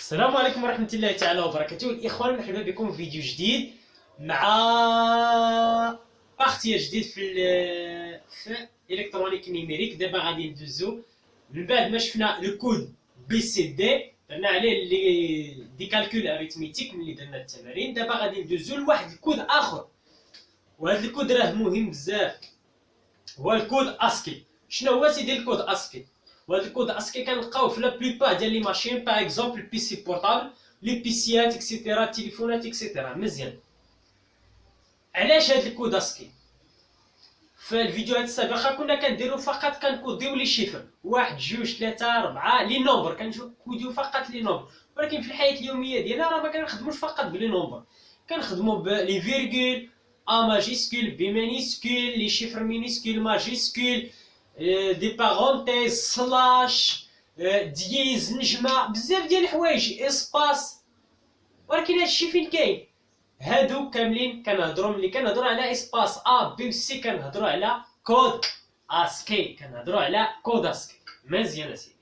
السلام عليكم ورحمة الله تعالى وبركاته. الإخوان مرحبا بكم في فيديو جديد مع بارتي جديد في إلكترونيك نيميريك. دابا غادي ندوزو من بعد ما شفنا لو كود بي سي دي، درنا عليه دي كالكول اريتميتيك ملي درنا التمارين. دابا غادي ندوزو لواحد الكود آخر، وهذا الكود راه مهم بزاف، هو الكود اسكي. شنو هو سيدي الكود اسكي؟ وهذا الكود اسكي كنلقاوه في لا بلوبار ديال لي ماشين، باغ اكزومبل بيسي بورطابل، لي بيسيات اكسيتيرا، التليفونات اكسيتيرا. مزيان، علاش هذا الكود اسكي؟ في الفيديوهات السابقه كنا كنديرو فقط كنكوديو لي شيفر 1 2 3 4 لي نومبر، كنكوديو فقط لي نومبر. ولكن في الحياه اليوميه ديالنا راه ما كنخدموش فقط بلي نومبر، كنخدمو بلي فيرغول، ا ماجيسكول، بي مينيسكول، لي شيفر مينيسكول، ماجيسكول، دي بارونتيز، سلاش، دييز، نجمه، بزاف ديال الحوايج، اسباس. ولكن هادشي فين كاين؟ هادو كاملين كنهضروا ملي كنهضروا على اسباس ا بي و سي كنهضروا على كود اسكي، كنهضروا على كود اسكي. مزيان اسيدي.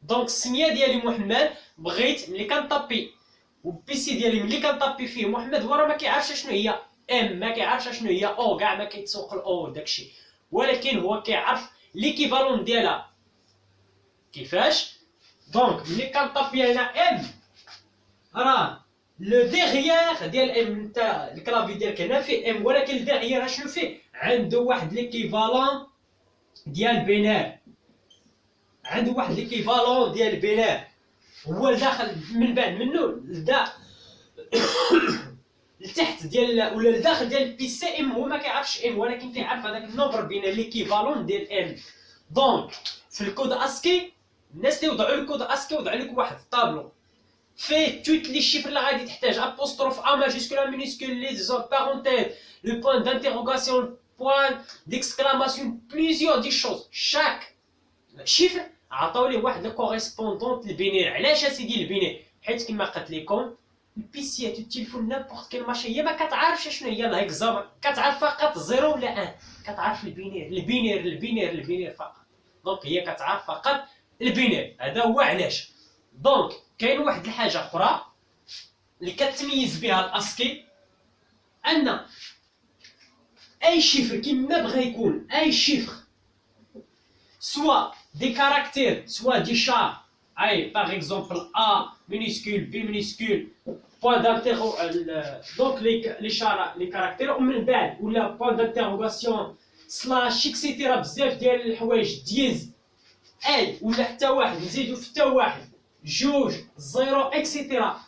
دونك السميه ديالي محمد، بغيت ملي كنطابي والبيسي ديالي ملي كنطابي فيه محمد، هو راه ما كيعرفش شنو هي ام، ما كيعرفش شنو هي او، كاع ما كيتسوق الاو داكشي، ولكن هو كيعرف ليكيفالون ديالها كيفاش. دونك ملي كنطابي هنا ام، راه لو ديغيير ديال ام، نتا الكلافي ديالك هنا فيه ام، ولكن الديغيير شنو فيه؟ عنده واحد ليكيفالون ديال بينار، عنده واحد ليكيفالون ديال بينار، هو لداخل من بعد منه لتحت ديال ولا لداخل ديال البيسي ام. هو ما كيعرفش ام، ولكن كيعرف هذاك النومبر بين ليكيفالون ديال ام. دونك في الكود اسكي، الناس اللي وضعوا الكود اسكي وضعوا لك واحد الطابلو فيه توت لي شيفر اللي غادي تحتاج، ابوستروف ا ماجيسكول مينيسكول لي زون بارونتيز لو بوين دانتيروغاسيون بوين ديكسكلاماسيون بليزيور دي شوز. شاك شيفر عطاو ليه واحد لو كوريسبوندونت البينير. علاش اسيدي البينير؟ حيت كما قلت لكم البيسيات التليفون نابورت كيل ماشين هي ما كتعرفش شنو هي الهكزا، كتعرف فقط 0 ولا 1، كتعرف البينير فقط. دونك هي كتعرف فقط البينير، هذا هو علاش. دونك كاين واحد الحاجه اخرى اللي كتميز بها الاسكي، ان اي شيفر كيما بغى يكون، اي شيفر سوا دي كاركتير سوا دي شار، اي باغ اكزومبل ا مينيسكول، بي مينيسكول، بوين دانتيغو، دونك لي شار لي كاركتير، ومن بعد ولا بوين دانتيغوغاسيون، سلاش، اكسيتيرا، بزاف ديال الحوايج، ديز، اي ولا حتى واحد، نزيدو في حتى واحد، جوج، زيرو، اكسيتيرا.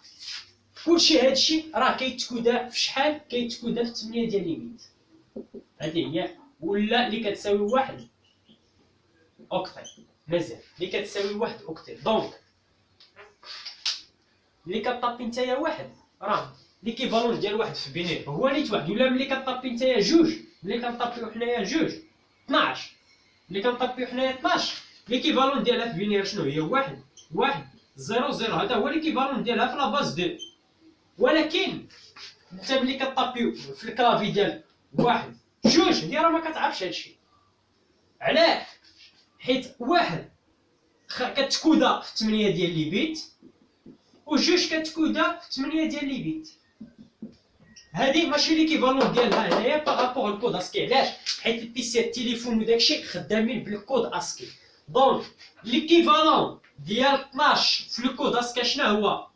كلشي هادشي راه كيتكودا في شحال؟ كيتكودا في 8 ديال ليميت. هادي هي، ولا اللي كتساوي واحد اوكتيت. مزيان، اللي كتساوي واحد اوكتيت. دونك ملي كطابي نتايا واحد، راه ليكيفالون ديال واحد في بينير هو نيت واحد. ولا ملي كطابي نتايا جوج، ملي كنطابيو حنايا جوج 12، ملي كنطابيو حنايا 12، ليكيفالون ديالها في بينير شنو هي؟ واحد واحد زيرو زيرو، هذا هو ليكيفالون ديالها في لاباز 2. ولكن انت ملي كطابيو في الكلافي ديال واحد جوج، هي راه ما كتعرفش هادشي. علاه؟ حيت واحد كتكودا في 8 ديال لي بيت، وجوج كتكودا في 8 ديال لي بيت. هادي ماشي ليكيفالون ديالها هنايا باغابوغ الكود اسكي. علاش؟ حيت البيسي التليفون وداكشي خدامين بالكود اسكي. دونك ليكيفالون ديال 12 في الكود اسكي شنو هو؟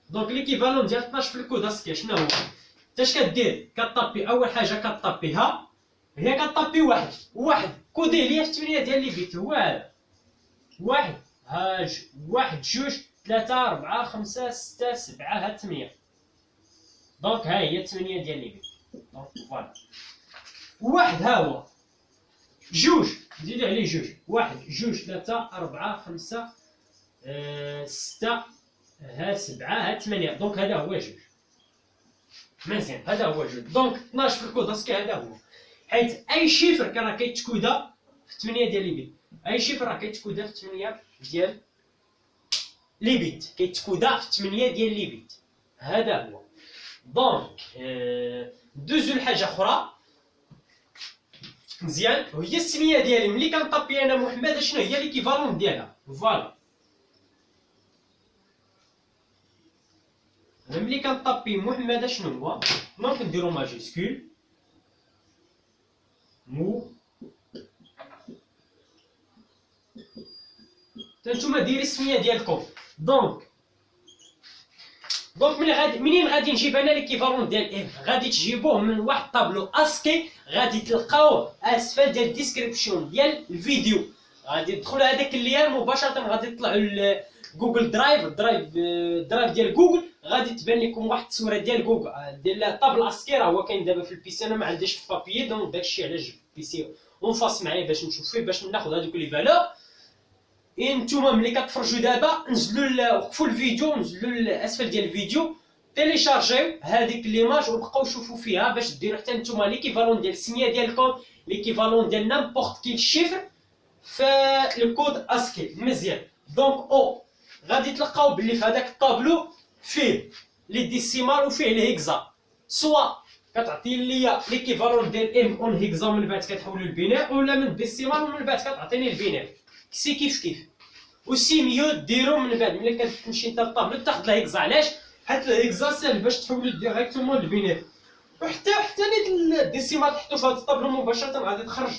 دونك ليكيفالون ديال 12 في الكود اسكي شنو هو؟ اش كدير؟ كطابي اول حاجه كطابيها، هي كطابي واحد كودي ليا في 8 ديال لي بيت، هو هذا واحد. ها واحد جوج 3 4 5 6 7 ها 8. دونك ها هي 8 ديال لي بيت. دونك فوالا واحد ها هو، جوج نزيد عليه جوج، واحد جوج 3 4 5 6 ها 7 ها 8. دونك هذا هو جوج. مزيان، هذا هو جوج. دونك 12 في الكود اسكي هذا هو، حيت اي شيفر راه كيتكودا في 8 ديال لي بيت. اي شيفر راه كيتكودا في 8 ديال لي بيت، كيتكودا في 8 ديال لي بيت. هذا هو. دونك ندوزو لحاجه اخرى مزيان، وهي السميه ديالي. ملي كنطابي انا محمد شنو هي ليكيفالون ديالها؟ فوالا انا ملي كنطابي محمد شنو هو دونك نديرو ماجيسكول مو نتوما ديري السميه ديالكم. دونك منين غادي نجيب انا ليكيفالون ديال ام؟ غادي تجيبوه من واحد طابلو اسكي غادي تلقاوه اسفل ديال الديسكريبسيون ديال الفيديو. غادي تدخلوا هذاك اللين مباشره، غادي تطلعوا جوجل درايف ديال جوجل، غادي تبان لكم واحد التصويره ديال جوجل ديال طابل اسكي. راه هو كاين دابا في البيسي، انا ما عنديش في بابيي، دونك داكشي علاش في البيسي اون فاس معايا باش نشوف فيه، باش ناخذ هذوك لي فالور. نتوما ملي كتفرجوا دابا نزلوا وقفوا الفيديو، نزلوا اسفل ديال الفيديو، تيليشارجيو هذيك ليماج وبقاو شوفوا فيها باش ديروا حتى نتوما ليكيفالون ديال السميه ديالكم، ليكيفالون ديال نامبورط كيل شيفر في الكود اسكي مزيان. دونك غادي تلقاو بلي في هذاك الطابلو فيه لي ديسيمال وفيه لي هيكزا، سوا كتعطي ليا ليكيفالون ديال ام اون هيكزا ومن بعد كتحولو للبينير، ولا من ديسيمال ومن بعد كتعطيني البينير، سي كيف وسي ميو ديرو من بعد ملي كتمشي انت للطابلو تاخذ الهيكزا. علاش؟ حيت الهيكزا سهل باش تحولو ديريكتومون للبينير، وحتى لي الديسيمال تحطو في هذا الطابلو مباشره غادي تخرج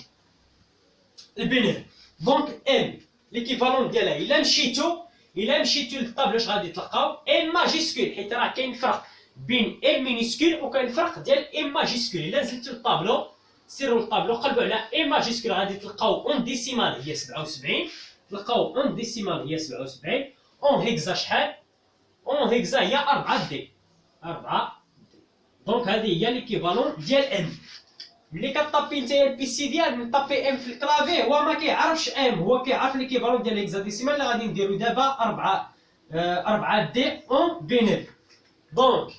البينير. دونك ام ليكيفالون ديالها الا مشيتو للطابلو اش غادي تلقاو ام ماجيسكول، حيت راه كاين فرق بين ام مينيسكول وكاين فرق ديال ام ماجيسكول. الا نزلتو للطابلو سيروا للطابلو قلبوا على ام ماجيسكول غادي تلقاو اون ديسيمال هي 77، تلقاو اون ديسيمال هي 77، اون هيكزا شحال؟ اون هيكزا هي 4 دي. دونك هذه هي ليكيفالون ديال ام. ملي كطابي نتايا البيسي ديالك من طابي ام في الكلافي، هو ما كيعرفش ام، هو كيعرف ليكيفالون ديال هيكزاديسيمال اللي غادي نديرو دابا 4 دي اون بينير. دونك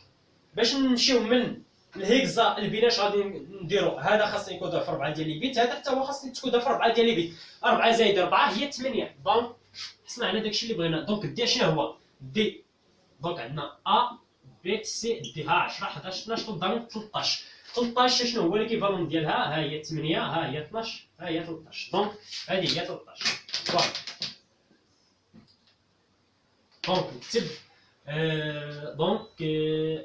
باش نمشيو من الهيكزا البينير اش غادي نديرو؟ هذا خاصني يكون في 4 ديال لي بيت، هذا حتى هو خاصني تكون في 4 ديال لي بيت. 4 زائد 4 هي 8. دونك سمعنا داكشي اللي بغينا. دونك دي شنو هو؟ دي. دونك عندنا ا بي سي دي، ها 10 11 12 دونك 13. 13 شنو هو ليكيفالون ديالها؟ ها هي 8 ها هي 12 ها هي 13. دونك هذه هي 13. فوالا. دونك نكتب دونك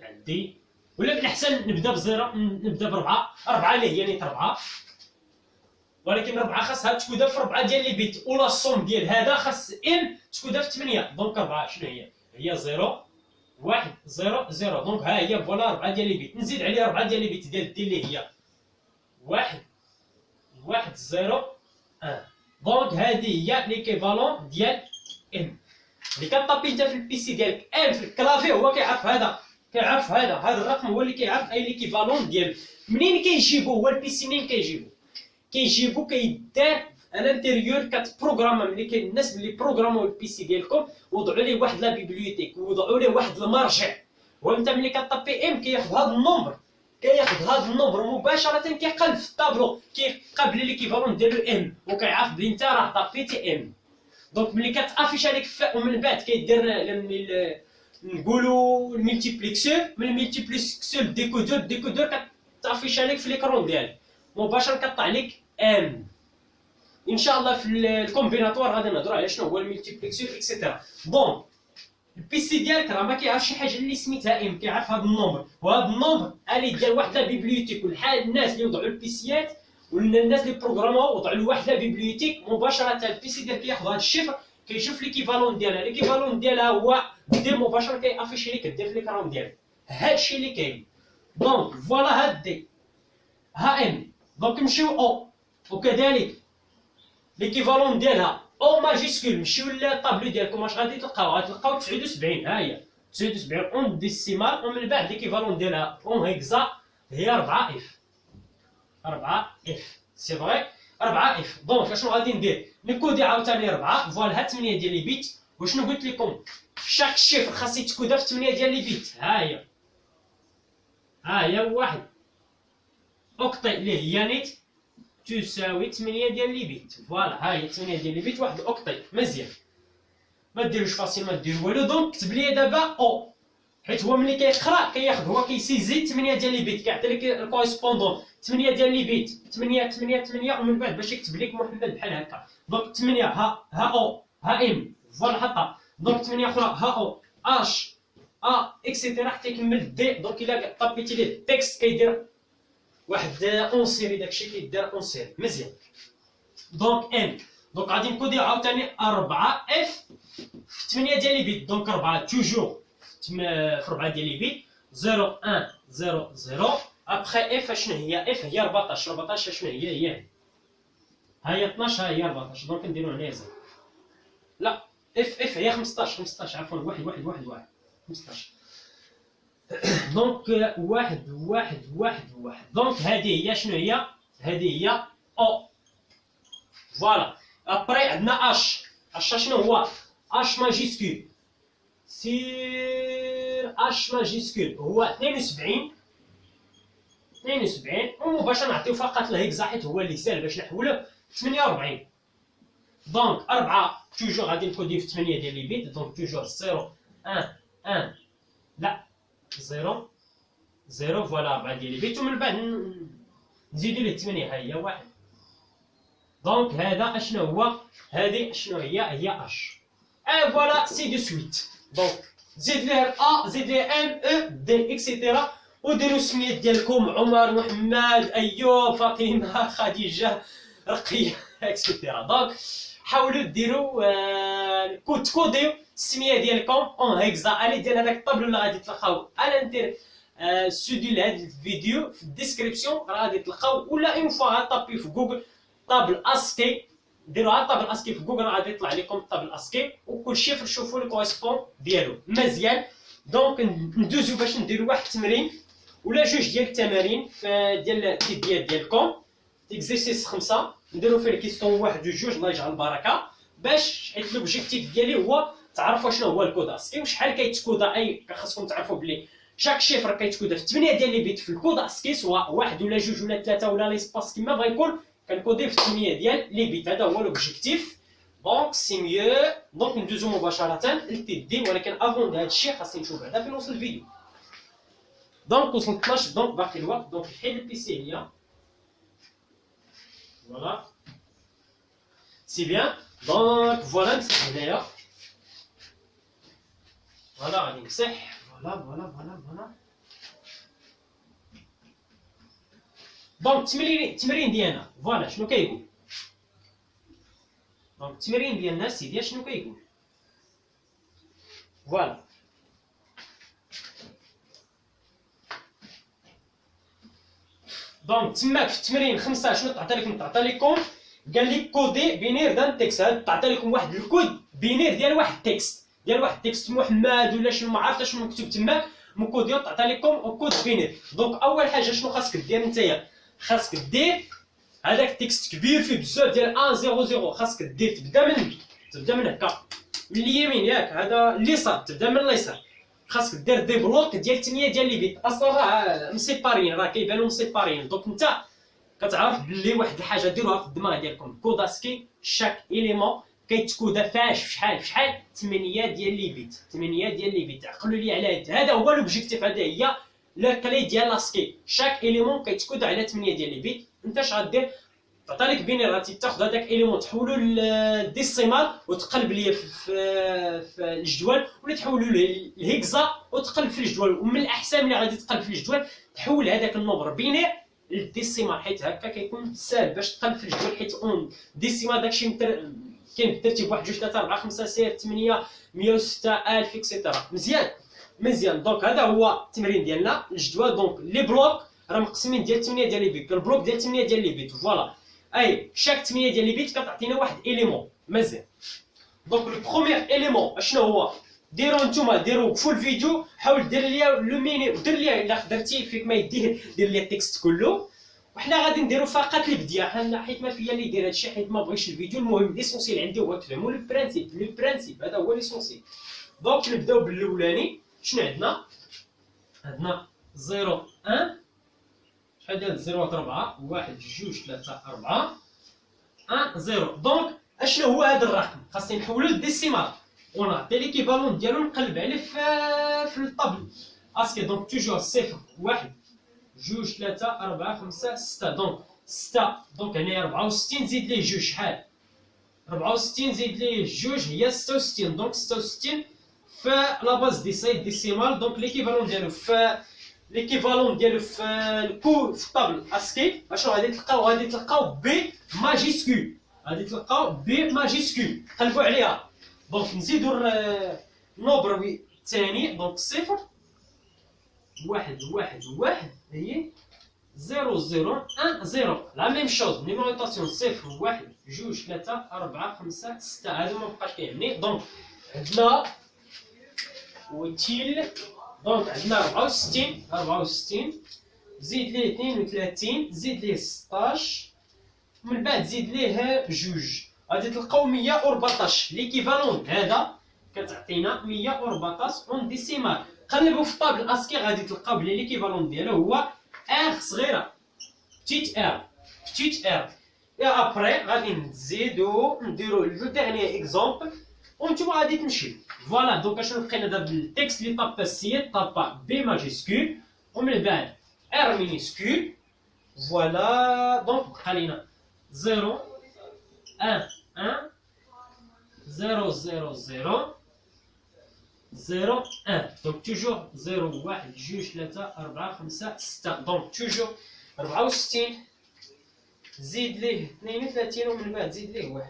عندي، ولا بالاحسن نبدا بزيرو، نبدا بربعه. 4 اللي هي نيت 4، ولكن 4 خاصها تكون في 4 ديال لي بيت، ولا الصوم ديال هذا خاص ام تكون في 8. دونك 4 شنو هي 0 1 0 0. دونك ها هي فوالا 4 ديال لي بيت، نزيد عليها 4 ديال لي بيت ديال دي اللي هي 1 1 0 1. دونك هذه هي ليكيفالون ديال ام. اللي كطابي انت في البيسي ديالك ام في الكلافي هو كيعرف هذا الرقم هو اللي كيعرف اي ليكيفالون ديال. منين كيجيبو هو البيسي؟ منين كيجيبو كيدار الانتيريور كتبروغراما. ملي كاين الناس اللي بروغرامو البيسي ديالكم وضعوا ليه واحد لا بيبليوتيك ووضعوا ليه واحد المرجع، وانت ملي كطابي ام كياخذ هذا النومبر مباشره كيقلب في الطابلو، كيقابل ليكيفالون ديالو ام وكيعرف بلي انت راه طابيتي ام. دونك ملي كتافيش عليك الفاء ومن بعد كيدير نقولوا الملتيبليكسور، من الملتيبليكسور الديكودور كتافيش عليك في ليكرون ديالك مباشره كطلع لك ام. ان شاء الله في الكومبيناتوار غادي نهضروا على شنو هو الملتيبليكسور اكسيتيرا. دونك البيسي ديالك راه ما كيعرفش شي حاجه اللي سميتها ام، كيعرف هذا النومبر، وهذا النومبر الي ديال واحد لا بيبليوتيك. والحال الناس اللي وضعوا البيسيات والناس اللي بروغراموا وضعوا له واحد لا بيبليوتيك مباشره البيسي ديالك كياخذ هذا الشيفر كيشوف ليكيفالون ديالها هو دير مباشره كيافيش ليك دير في ليكرون ديالك. هادشي اللي كاين. دونك فوالا هاد دي ها ام. دونك نمشيو او، وكذلك ليكيفالون ديالها او ماجيسكول. نمشيو للطابلو ديالكم اش غادي تلقاو 79. ها هي 79 اون ديسيمال، ومن بعد ليكيفالون ديالها اون هيكزا هي 4 اف. سي فغي 4 اف. دونك اشنو غادي ندير؟ نكودي عاوتاني 4 فوالا ها 8 ديال لي بيت. وشنو قلت لكم؟ شاك شيفر خاص يتكودا في 8 ديال لي بيت. ها هي واحد اوكتي اللي هي نيت تساوي 8 ديال لي بيت. فوالا ها هي 8 ديال لي بيت واحد اوكتي. مزيان، ما ديروش فاصيل ما ديروا والو. دونك كتب لي دابا او، حيت هو ملي كيقرا كياخذ هو كيسيزي 8 ديال لي بيت، كيعطي لك الكوريسبوندون 8 ديال لي بيت 8 ومن بعد باش يكتب لك محمد بحال هكا. دونك 8 ها او ها ام فوالا حطها. دونك 8 اخرى ها او اش ا اكسيتيرا حتى يكمل دي. دونك الا طابيتي ليه التكست كيدير واحد اون سيري، داكشي كيدير اون سيري مزيان. دونك ان دونك غادي نكودي عاوتاني 4 اف في 8 ديال لي بيت. دونك 4 توجور في 4 ديال لي بيت 0 1 0 0. ابخي اف شنو هي؟ اف هي 14. 14 شنو هي؟ ها هي 12 ها هي 14. دونك نديرو هنايا 0. لا اف هي 15 عفوا 1 15. دونك 1. دونك هذه هي شنو هي؟ هذه هي او. فوالا. ابري عندنا اش شنو هو؟ اش ماجيسكول. سير اش ماجيسكول هو 72 ومباشره نعطيو فقط الهكزا حيت هو اللي سهل باش نحولوه 48. دونك 4 توجور غادي نكوديو في 8 ديال لي بيت. دونك توجور 0 1 لا 0 فوالا 4 ديال لي بيت ومن بعد نزيدو ليه 8 ها هي 1. دونك هذا اشنو هو؟ هذه شنو هي اش. فوالا سي دو سويت. دونك زيد ليه ا زيد ليه ام او دي اكسيتيرا وديروا السميات ديالكم عمر محمد ايوب فاطمه خديجه رقيه اكسيتيرا. دونك حاولوا ديروا تكوديو السميه ديالكم اون هيكزا الي ديال هذاك الطابلو اللي غادي تلقاو على ندير ستوديو لهذا الفيديو في الديسكريبسيون راه غادي تلقاو، ولا اون فوا طابي في جوجل طابل اسكي ديروها طابل اسكي في جوجل غادي يطلع لكم طابل اسكي وكل شيفر شوفوا لو كوريسبون ديالو مزيان. دونك ندوزو باش نديرو واحد التمرين ولا جوج ديال التمارين في ديال التيديات ديالكم. اكزيرسيس 5 نديرو فيه الكيستون 1 و 2 الله يجعل البركه باش حيت لوبجيكتيف ديالي هو تعرفوا شنو هو الكود اسكي وشحال كيتكودا. اي خاصكم تعرفوا بلي شاك شيفر كيتكودا في 8 ديال لي بيت في الكود اسكي سواء 1 ولا 2 ولا 3 ولا ليسباس كيما بغا يكون كنكوديه في 8 ديال لي بيت. هذا هو لوبجيكتيف. دونك سي ميو. دونك ندوزو مباشره للتيدي، ولكن افون هذا الشيء خاصني نشوف بعدا فين وصل الفيديو. دونك وصلت 12. دونك باقي الوقت. دونك نحيد البيسي هي فوالا سي بيان. دونك فوالا نمسح هنايا فوالا غادي نمسح فوالا. دونك التمرين ديالنا فوالا شنو كيقول؟ دونك التمرين ديالنا سيدي شنو كيقول؟ فوالا دونك تماك في التمرين 5 شنو تعطى لكم؟ قال لك كودي بينير دان تكست. هاد تعطى لكم واحد الكود بينير ديال واحد التكست محمد ولا شنو ما عرفت شنو مكتوب تماك مكوديو تعطى لكم كود بينير. دونك اول حاجه شنو خاصك دير نتايا؟ خاصك دير هذاك التكست كبير فيه بزاف ديال 100 خاصك دير تبدا من هكا من اليمين ياك هذا اليسار تبدا من اليسار. خاصك دير دي بلوك ديال 8 ديال لي بيت اصلا راه مسيبارين راه كيبانو مسيبارين. دونك انت كتعرف بلي واحد الحاجه ديروها في الدماغ ديالكم كوداسكي شاك اليمون كيتكودا فاش فشحال 8 ديال لي بيت. عقلوا لي على هذا هو لوبجيكتيف. هذا هي لا كلي ديال لاسكي. شاك اليمون كيتكودا على 8 ديال لي بيت. انت اش غدير؟ تعطى لك بينير غادي تاخذ هذاك اليمون تحولو للديسيمال وتقلب ليه في الجدول، ولا تحولو للهكزا وتقلب في الجدول. ومن الاحسن ملي غادي تقلب في الجدول تحول هذاك النومبر بينير للديسيمال حيت هكا كيكون ساهل باش تقلب في الجدول. حيت اون ديسيمال داكشي كاين بالترتيب 1 2 3 4 5 6 8 106 1000 اكسيتيرا. مزيان. دونك هذا هو التمرين ديالنا الجدول. دونك لي بلوك راه مقسمين ديال 8 ديال لي بيت. البلوك ديال 8 ديال لي بيت فوالا اي شاك 8 ديال لي بيت كتعطينا واحد اليمون مزيان. دونك لو بروميير اليمون اشنو هو؟ ديروا نتوما ديروا وقفوا الفيديو حاول دير ليا لو ميني ودير ليا الا قدرتي فيك ما يديه دير ليا التكست كله. وحنا غادي نديرو فقط البديه حيت ما فيا اللي يدير هادشي حيت ما بغيتش الفيديو. المهم ليسونسيال عندي هو تفهموا لو برانسيب هذا هو ليسونسيال. دونك نبداو بالاولاني. شنو عندنا 0 1 شحال ديال 0 4 1 2 3 4 1 0. دونك اشنو هو هذا الرقم؟ خاصني نحولو للديسيمال ونعطي ليكيفالون ديالو نقلب عليه في الطابل اسكي. دونك توجور 0 1 2 3 4 5 6. دونك 6 دونك هنايا 64 زيد ليه 2 شحال؟ 64 زيد ليه 2 هي 66. دونك 66 في لا باز دي سي ديسيمال. دونك ليكيفالون ديالو في الكو في الطابل اسكي اشنو غادي تلقاو؟ غادي تلقاو بي ماجيسكول، غادي تلقاو بي ماجيسكول، قلبوا عليها. دونك نزيدو النوبر الثاني، دونك صفر واحد واحد واحد هي 0 0 1 0 لا ميم شوز نيميروطاسيون صفر واحد جوج ثلاثة أربعة خمسة ستة، هادو مبقاش كيعني. دونك عندنا وتيل، دونك عندنا 64 زيد ليه 32 زيد ليه 16 من بعد زيد ليه جوج، غادي تلقاو 114. ليكيفالون هذا كتعطينا 114 اون ديسيمال. قلبوا في الطابل اسكي غادي تلقاو بلي ليكيفالون ديالو هو ار صغيره بتيت ار. اي ابري غادي نزيدو نديرو لو ديرني اكزومبل وانتوما غادي تمشيو. فوالا دونك اشنو لقينا دابا التكست اللي طابا السيد طابا بي ماجيسكول ومن بعد ار مينيسكول. فوالا دونك بقى لينا 0 1 1 0 0 0 0 1. دونك توجور 0 1 2 3 4 5 6. دونك توجور 64 زيد ليه 32 ومن بعد زيد ليه 1،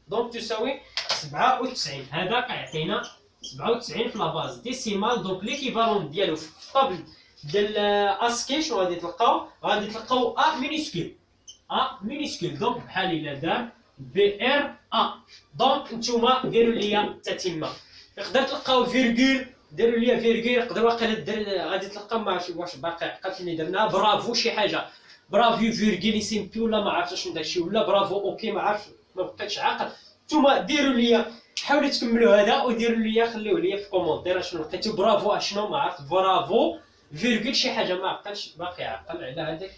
دونك تساوي 97. هذا كيعطينا 97 في لاباز ديسيمال. دونك ليكيفالون ديالو في الطابل ديال اسكي شنو غادي تلقاو؟ غادي تلقاو ا مينيسكول. دونك بحال الا دار بي ار ا. دونك نتوما ديروا ليا التتمه. يقدر تلقاو فيرغول، ديروا ليا فيرغول. يقدر واقيلا غادي تلقاو ما عرفتش واش باقي عقلت اللي درناها برافو شي حاجه، برافو فيرغول سيمبي ولا ما عرفتش شنو داكشي، ولا برافو اوكي ما عرفتش ما بقيتش عاقل. نتوما ديروا ليا حاولوا تكملوا هذا وديروا ليا خليوه ليا في كومونتير شنو لقيتو. برافو اشنو ما عرفت، برافو فيرغول شي حاجه ما عقلتش باقي عاقل على هذاك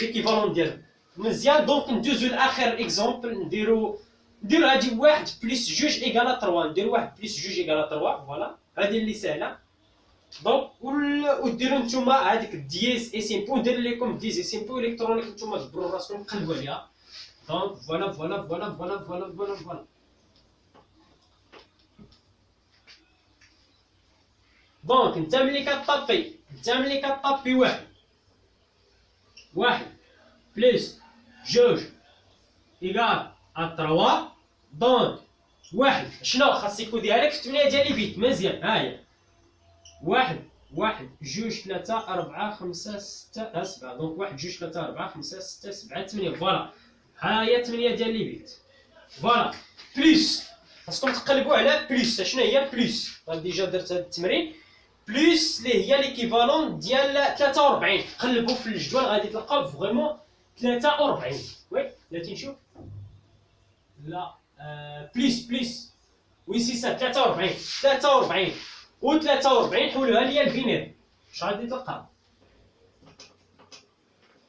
ليكيفالون ديالو. مزيان دونك ندوزو لاخر اكزومبل. نديرو هادي 1 بلس جوج ايكالا 3، نديرو 1 بلس جوج ايكالا 3. فوالا هادي اللي سهله. دونك وديروا نتوما هذيك دييز اي سيمبو، ندير لكم دييز اي سيمبو الكترونيك نتوما دبروا راسكم قلبوا عليها. دونك فوالا. دونك انت ملي كطابي واحد بلس جوج إيكال ا 3. دونك واحد شنو خاص يكون ديالك في 8 ديال البيت. مزيان هاهي واحد جوج ثلاثة أربعة خمسة ستة 7. دونك 1 2 3 4 5 6 7 8. فوالا ها هي 8 ديال البيت. فوالا بليس خاصكم تقلبوا على بليس. شنو هي بليس؟ ديجا درت هذا التمرين. بليس اللي هي ليكيفالون ديال 43. قلبوا في الجدول غادي تلقاو فريمون 43. وي بلاتي نشوف. لا بليس وي سي سا 43 و 43 حولوها ليا البينير. اش غادي تلقى؟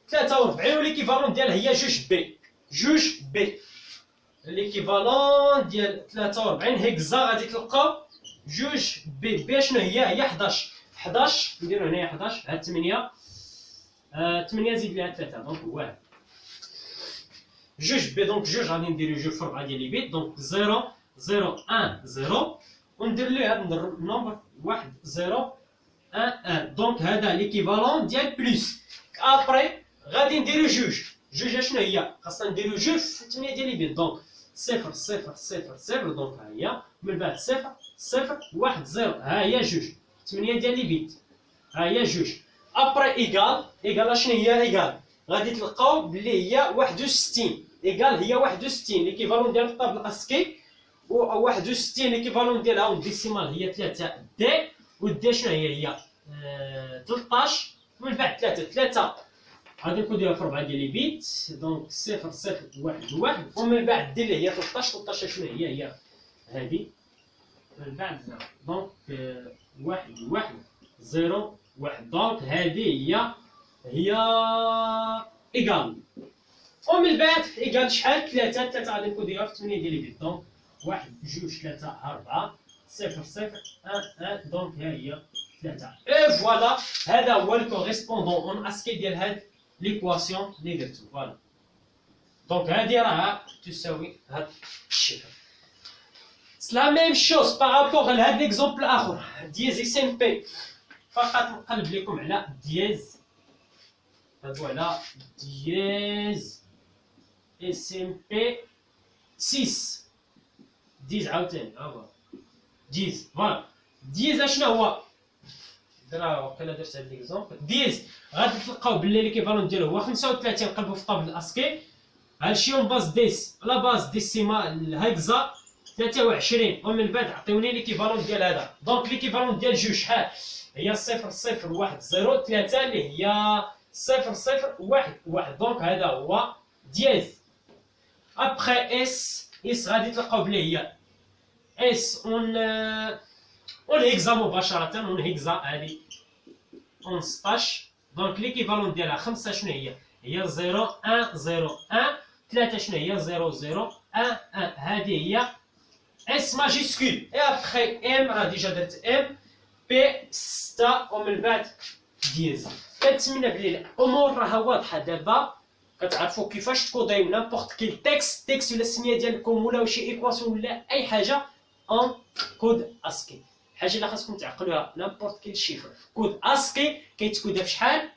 43 وليكيفالون ديالها هي جوج بي. ليكيفالون ديال 43 هكزا غادي تلقاو جوج بي. شنو هي 11 نديرو هنايا 11. ها 8 زيد ليها 3 دونك 1 جوج بي. دونك جوج غادي نديرو جوج في 4 ديال البيت. دونك 0 0 1 0 وندير ليه هاد النومبر 1 0 1. دونك هذا ليكيفالون ديال بليس. ابري غادي نديرو جوج اشنو هي؟ خاصنا نديرو جوج في 8 ديال البيت. دونك 0 0 0 0. دونك ها هي من بعد 0 0 1 0. ها هي جوج 8 ديال البيت. ها هي جوج. ابري ايكال اشنو هي؟ ايكال غادي تلقاو بلي هي 61. ايكال هي 61 ليكيفالون ديال الطابل اسكي. و 61 ليكيفالون ديالها اون ديسيمال هي 3 دي. و دي شنو هي 13 من بعد 3 غادي نديرها في 4 ديال البيت. دونك 0 0 1 ومن بعد دير اللي هي 13 شنو هي هادي من بعد 0. دونك 1 0 1. دونك هادي هي ايكال. ومن بعد ايكال شحال؟ 3 غادي نديرها في 8 ديال البيت. دونك 1 2 3 4 0 0 1. دونك ها هي 3. اي فوالا هذا هو الكوريسبوندون اون اسكي ديال هاد ليكواسيون اللي درتو. فوالا دونك هادي راها تساوي هاد الشكل. C'est la même chose par rapport à l'exemple الاخر دياز اس ام بي. فقط نقلب لكم على دياز، voilà دياز اس ام بي 6 ديز عاوتاني ديز فوالا. ديز اشنو هو؟ درا وقيلا درت هاد ليكزومبل. ديز غادي تلقاو بلي ليكيفالون ديالو هو 35. نقلبو في طابل الاسكي هادشي اون باز ديس لا باز ديسيما الهكزا 23 ومن بعد عطيوني ليكيفالون ديال هذا. دونك ليكيفالون ديال جوج شحال هي 0010 3 اللي هي 0011. دونك هذا هو دياز. ابخي اس غادي تلقاو بلي هي اس اون هيكزا مباشرة. اون هيكزا هادي اون 16. دونك ليكيفالون ديالها 5 شنو هي؟ هي 0101. 3 شنو هي؟ 0011. هذه هي اس ماجيسكول. اي ابخي ام راه ديجا درت ام بي 6 ومن بعد دياز. كنتمنى بلي الامور راها واضحه دابا، كتعرفوا كيفاش تكوديو نامبورط كيل تكست ولا السميه ديالكم ولا شي ايكواسيون ولا اي حاجه اون كود اسكي. الحاجه اللي خاصكم تعقلوها نامبورط كيل شيفر كود اسكي كيتكودا في شحال؟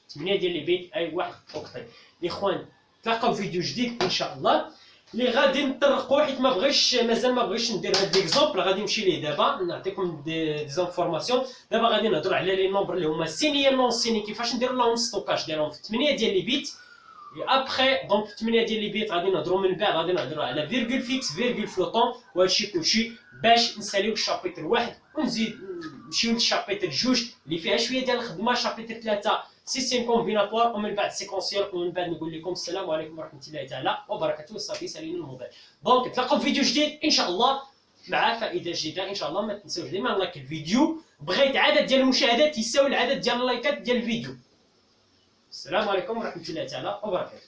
8 ديال لي بيت اي واحد اوكتي. الاخوان تلاقاو فيديو جديد ان شاء الله اللي غادي نطرقوا، حيت مازال ما بغيتش ندير هاد ليكزومبل، غادي نمشي ليه دابا نعطيكم دي زانفورماسيون. دابا غادي نهضروا على لي نومبر اللي هما سيني نون سيني، كيفاش ندير لهم ستوكاج ديالهم في 8 ديال لي بيت. ابخي دونك في 8 ديال لي بيت غادي نهضروا من بعد غادي نهضروا على فيرغول فيكس فيرغول فلوطون وهادشي كلشي باش نساليو الشابيتر 1 ونزيد نمشيو للشابيتر 2 اللي فيها شويه ديال الخدمه. شابيتر 3 سيستيم كومبيناتوار ومن بعد سيكونسيال ومن بعد نقول لكم السلام عليكم ورحمه الله تعالى وبركاته. صافي سالينا الموبايل. دونك نتلاقاو في فيديو جديد ان شاء الله مع فائده جديده ان شاء الله. ما تنساوش ديما لايك الفيديو، بغيت عدد ديال المشاهدات يساوي العدد ديال اللايكات ديال الفيديو. السلام عليكم ورحمه الله تعالى وبركاته.